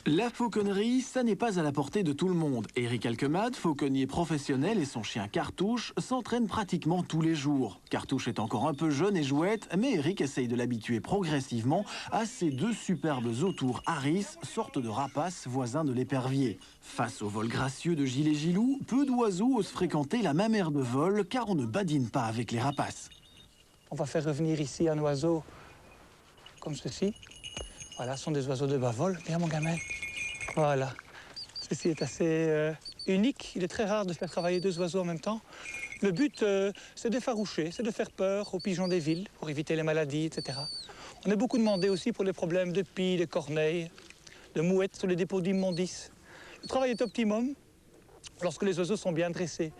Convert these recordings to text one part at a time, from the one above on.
La fauconnerie, ça n'est pas à la portée de tout le monde. Eric Alquemade, fauconnier professionnel, et son chien Cartouche s'entraînent pratiquement tous les jours. Cartouche est encore un peu jeune et jouette, mais Eric essaye de l'habituer progressivement à ces deux superbes autours Harris, sorte de rapaces voisins de l'épervier. Face au vol gracieux de Gilles et Gilou, peu d'oiseaux osent fréquenter la même aire de vol car on ne badine pas avec les rapaces. On va faire revenir ici un oiseau comme ceci. Voilà, ce sont des oiseaux de bas vol. Viens mon gamin. Voilà. Ceci est assez unique. Il est très rare de faire travailler deux oiseaux en même temps. Le but, c'est d'effaroucher, c'est de faire peur aux pigeons des villes pour éviter les maladies, etc. On est beaucoup demandé aussi pour les problèmes de pies, de corneilles, de mouettes sur les dépôts d'immondices. Le travail est optimum lorsque les oiseaux sont bien dressés.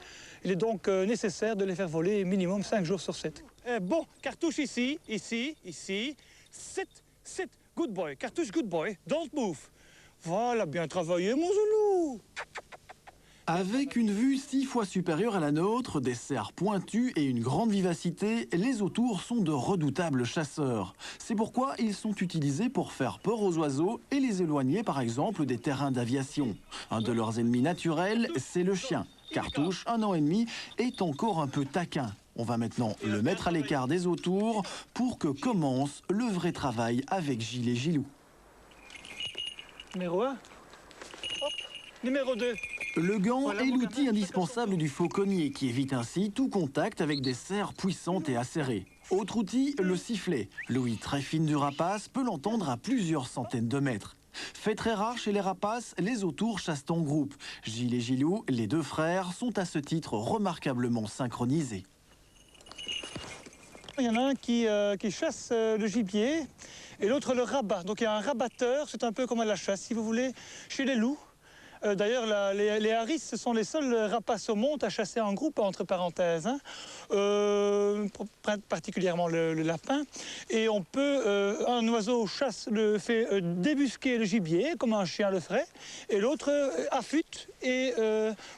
Il est donc nécessaire de les faire voler minimum 5 jours sur 7. Bon, Cartouche ici, ici, ici. Sit, good boy. Cartouche, good boy. Don't move. Voilà, bien travaillé, mon Zoulou. Avec une vue 6 fois supérieure à la nôtre, des cerfs pointus et une grande vivacité, les autours sont de redoutables chasseurs. C'est pourquoi ils sont utilisés pour faire peur aux oiseaux et les éloigner par exemple des terrains d'aviation. Un de leurs ennemis naturels, c'est le chien. Cartouche, 1 an et demi, est encore un peu taquin. On va maintenant le mettre à l'écart des autours pour que commence le vrai travail avec Gilles et Gilou. Numéro 1. Hop. Numéro 2. Le gant est l'outil indispensable du fauconnier qui évite ainsi tout contact avec des serres puissantes et acérées. Autre outil, le sifflet. L'ouïe très fine du rapace peut l'entendre à plusieurs centaines de mètres. Fait très rare chez les rapaces, les autours chassent en groupe. Gilles et Gilou, les deux frères, sont à ce titre remarquablement synchronisés. Il y en a un qui chasse le gibier et l'autre le rabat. Donc il y a un rabatteur, c'est un peu comme à la chasse, si vous voulez, chez les loups. D'ailleurs, les Harris, ce sont les seuls rapaces au monde à chasser en groupe, entre parenthèses, hein. Particulièrement le lapin. Et on peut, un oiseau fait débusquer le gibier, comme un chien le ferait, et l'autre affûte et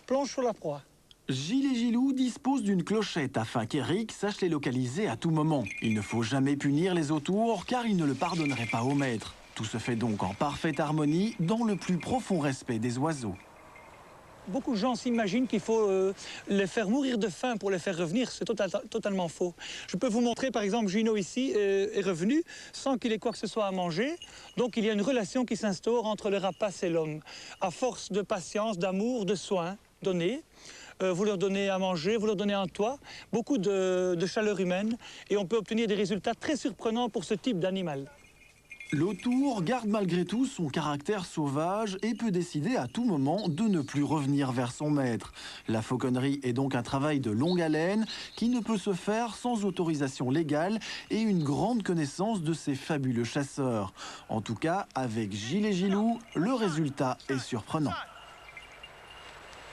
plonge sur la proie. Gilles et Gilou disposent d'une clochette afin qu'Eric sache les localiser à tout moment. Il ne faut jamais punir les autours car il ne le pardonnerait pas au maître. Tout se fait donc en parfaite harmonie dans le plus profond respect des oiseaux. Beaucoup de gens s'imaginent qu'il faut les faire mourir de faim pour les faire revenir. C'est totalement faux. Je peux vous montrer, par exemple, Gino ici est revenu sans qu'il ait quoi que ce soit à manger. Donc il y a une relation qui s'instaure entre le rapace et l'homme. À force de patience, d'amour, de soins donnés, vous leur donnez à manger, vous leur donnez un toit, beaucoup de chaleur humaine, et on peut obtenir des résultats très surprenants pour ce type d'animal. L'autour garde malgré tout son caractère sauvage et peut décider à tout moment de ne plus revenir vers son maître. La fauconnerie est donc un travail de longue haleine qui ne peut se faire sans autorisation légale et une grande connaissance de ces fabuleux chasseurs. En tout cas, avec Gilles et Gilou, le résultat est surprenant.